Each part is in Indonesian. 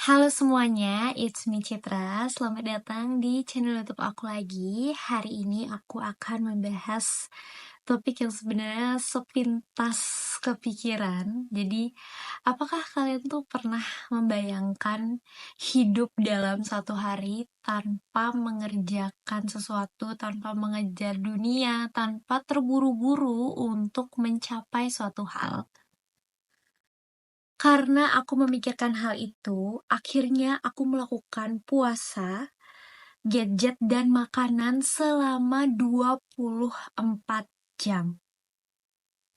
Halo semuanya, it's me Citra. Selamat datang di channel YouTube aku lagi. Hari ini aku akan membahas topik yang sebenarnya sepintas kepikiran. Jadi, apakah kalian tuh pernah membayangkan hidup dalam satu hari tanpa mengerjakan sesuatu, tanpa mengejar dunia, tanpa terburu-buru untuk mencapai suatu hal? Karena aku memikirkan hal itu, akhirnya aku melakukan puasa, gadget, dan makanan selama 24 jam.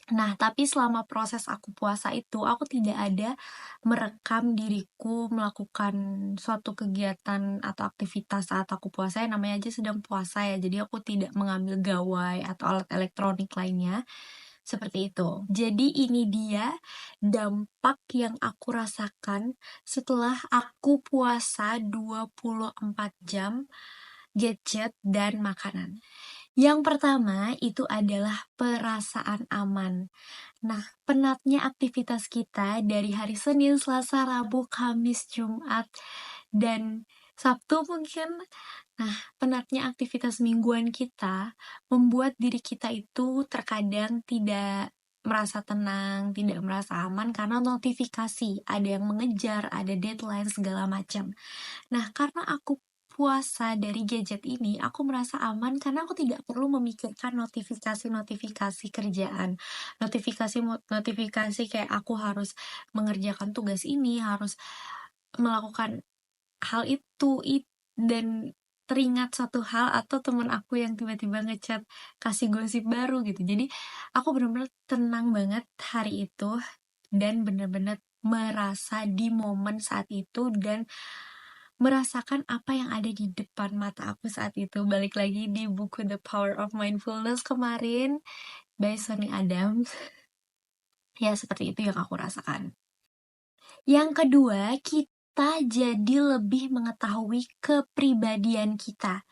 Nah, tapi selama proses aku puasa itu, aku tidak ada merekam diriku melakukan suatu kegiatan atau aktivitas saat aku puasa, yang namanya aja sedang puasa ya, jadi aku tidak mengambil gawai atau alat elektronik lainnya. Seperti itu. Jadi ini dia dampak yang aku rasakan setelah aku puasa 24 jam gadget dan makanan. Yang pertama itu adalah perasaan aman. Nah, penatnya aktivitas kita dari hari Senin, Selasa, Rabu, Kamis, Jumat, dan Sabtu mungkin. Nah, penatnya aktivitas mingguan kita membuat diri kita itu terkadang tidak merasa tenang, tidak merasa aman karena notifikasi, ada yang mengejar, ada deadline segala macam. Nah, karena aku puasa dari gadget ini, aku merasa aman karena aku tidak perlu memikirkan notifikasi-notifikasi kerjaan. Notifikasi kayak aku harus mengerjakan tugas ini, harus melakukan hal dan teringat satu hal atau teman aku yang tiba-tiba ngechat kasih gosip baru gitu. Jadi aku benar-benar tenang banget hari itu dan benar-benar merasa di momen saat itu dan merasakan apa yang ada di depan mata aku saat itu. Balik lagi di buku The Power of Mindfulness kemarin by Sonny Adams. Ya, seperti itu yang aku rasakan. Yang kedua, kita jadi lebih mengetahui kepribadian kita.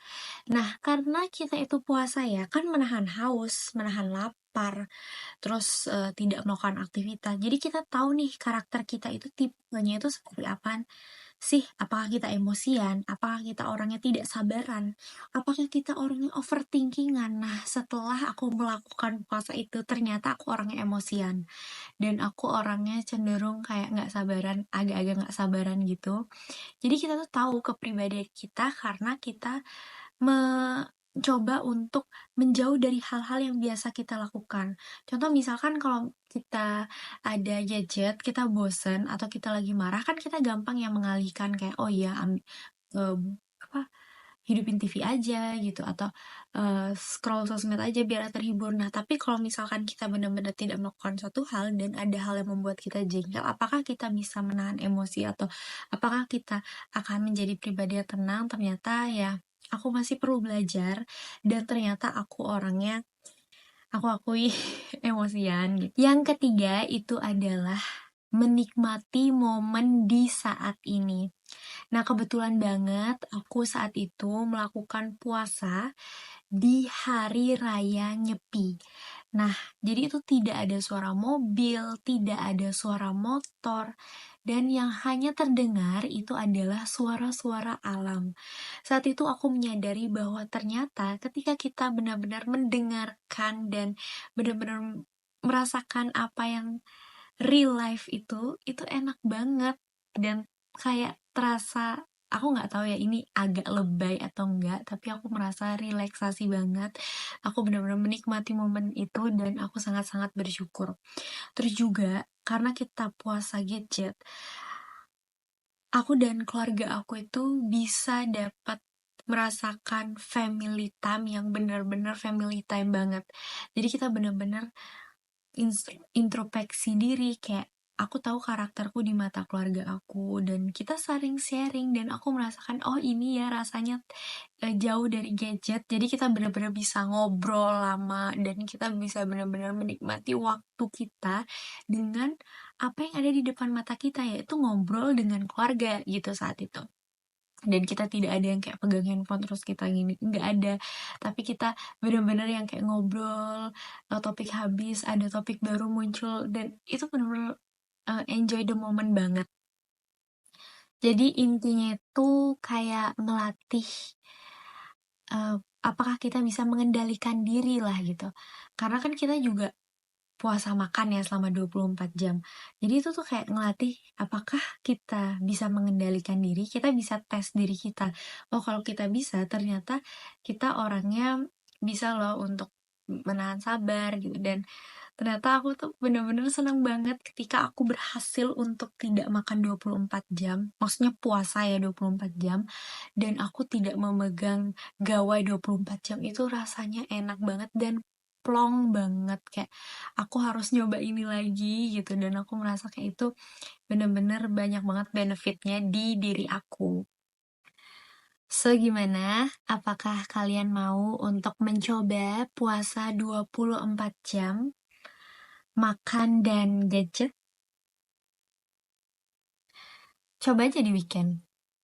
Nah, karena kita itu puasa ya, kan menahan haus, menahan lapar, terus tidak melakukan aktivitas. Jadi kita tahu nih karakter kita itu tipenya itu seperti apa sih? Apakah kita emosian? Apakah kita orangnya tidak sabaran? Apakah kita orangnya overthinkingan? Nah, setelah aku melakukan puasa itu, ternyata aku orangnya emosian. Dan aku orangnya cenderung kayak nggak sabaran, agak-agak nggak sabaran gitu. Jadi kita tuh tahu kepribadian kita karena kita mencoba untuk menjauh dari hal-hal yang biasa kita lakukan. Contoh misalkan kalau kita ada gadget, kita bosen atau kita lagi marah, kan kita gampang yang mengalihkan kayak oh iya eh, apa hidupin TV aja gitu atau scroll sosmed aja biar terhibur. Nah, tapi kalau misalkan kita benar-benar tidak melakukan suatu hal dan ada hal yang membuat kita jengkel, apakah kita bisa menahan emosi atau apakah kita akan menjadi pribadi yang tenang? Ternyata ya aku masih perlu belajar dan ternyata aku orangnya aku akui emosian gitu. Yang ketiga itu adalah menikmati momen di saat ini. Nah, kebetulan banget aku saat itu melakukan puasa di hari raya Nyepi. Nah, jadi itu tidak ada suara mobil, tidak ada suara motor, dan yang hanya terdengar itu adalah suara-suara alam. Saat itu aku menyadari bahwa ternyata ketika kita benar-benar mendengarkan dan benar-benar merasakan apa yang real life itu enak banget dan kayak terasa aku nggak tahu ya ini agak lebay atau enggak, tapi aku merasa relaksasi banget. Aku benar-benar menikmati momen itu dan aku sangat-sangat bersyukur. Terus juga karena kita puasa gadget, aku dan keluarga aku itu bisa dapat merasakan family time yang benar-benar family time banget. Jadi kita benar-benar introspeksi diri kayak aku tahu karakterku di mata keluarga aku dan kita saling sharing dan aku merasakan oh ini ya rasanya jauh dari gadget, jadi kita benar-benar bisa ngobrol lama dan kita bisa benar-benar menikmati waktu kita dengan apa yang ada di depan mata kita, yaitu ngobrol dengan keluarga gitu saat itu. Dan kita tidak ada yang kayak pegang handphone terus kita gini, nggak ada, tapi kita benar-benar yang kayak ngobrol, topik habis ada topik baru muncul dan itu benar-benar enjoy the moment banget. Jadi intinya itu kayak melatih apakah kita bisa mengendalikan diri lah gitu. Karena kan kita juga puasa makan ya selama 24 jam. Jadi itu tuh kayak ngelatih apakah kita bisa mengendalikan diri, kita bisa tes diri kita. Oh, kalau kita bisa, ternyata kita orangnya bisa loh untuk menahan sabar gitu. Dan ternyata aku tuh bener-bener senang banget ketika aku berhasil untuk tidak makan 24 jam. Maksudnya puasa ya 24 jam. Dan aku tidak memegang gawai 24 jam. Itu rasanya enak banget dan plong banget. Kayak aku harus nyoba ini lagi gitu. Dan aku merasa kayak itu bener-bener banyak banget benefitnya di diri aku. So, gimana? Apakah kalian mau untuk mencoba puasa 24 jam? Makan dan gadget, coba aja di weekend.